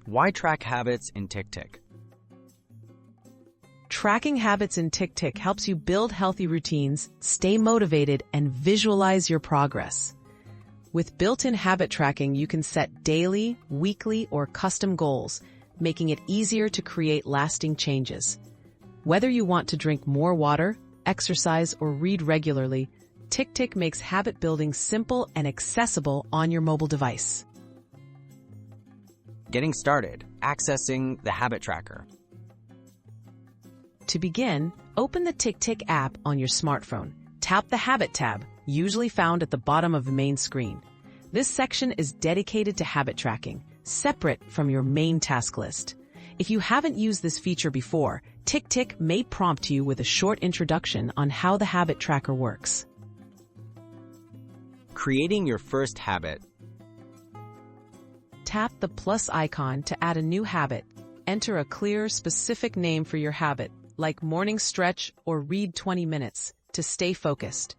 Why track habits in TickTick? Tracking habits in TickTick helps you build healthy routines, stay motivated, and visualize your progress. With built-in habit tracking, you can set daily, weekly, or custom goals, making it easier to create lasting changes. Whether you want to drink more water, exercise, or read regularly, TickTick makes habit building simple and accessible on your mobile device. Getting started, accessing the habit tracker. To begin, open the TickTick app on your smartphone. Tap the Habit tab, usually found at the bottom of the main screen. This section is dedicated to habit tracking, separate from your main task list. If you haven't used this feature before, TickTick may prompt you with a short introduction on how the habit tracker works. Creating your first habit. Tap the plus icon to add a new habit. Enter a clear, specific name for your habit, like morning stretch or read 20 minutes, to stay focused.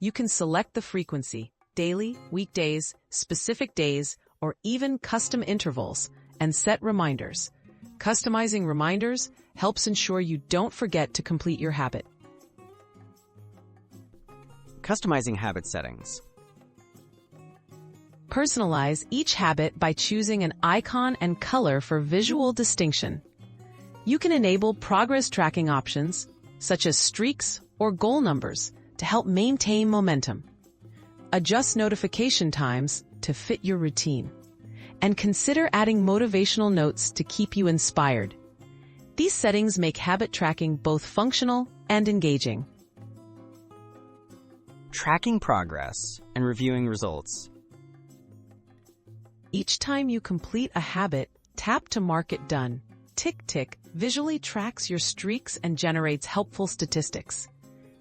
You can select the frequency, daily, weekdays, specific days, or even custom intervals, and set reminders. Customizing reminders helps ensure you don't forget to complete your habit. Customizing habit settings. Personalize each habit by choosing an icon and color for visual distinction. You can enable progress tracking options, such as streaks or goal numbers, to help maintain momentum. Adjust notification times to fit your routine. And consider adding motivational notes to keep you inspired. These settings make habit tracking both functional and engaging. Tracking progress and reviewing results. Each time you complete a habit, tap to mark it done. TickTick visually tracks your streaks and generates helpful statistics.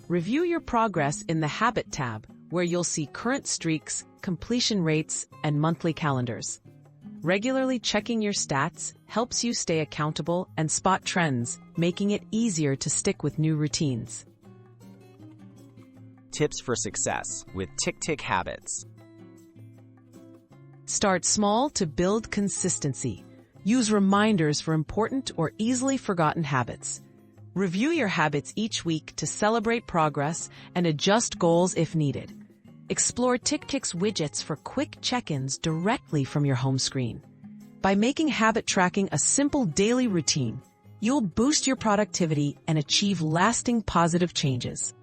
Review your progress in the Habit tab, where you'll see current streaks, completion rates, and monthly calendars. Regularly checking your stats helps you stay accountable and spot trends, making it easier to stick with new routines. Tips for success with TickTick Habits. Start small to build consistency. Use reminders for important or easily forgotten habits. Review your habits each week to celebrate progress and adjust goals if needed. Explore TickTick's widgets for quick check-ins directly from your home screen. By making habit tracking a simple daily routine, you'll boost your productivity and achieve lasting positive changes.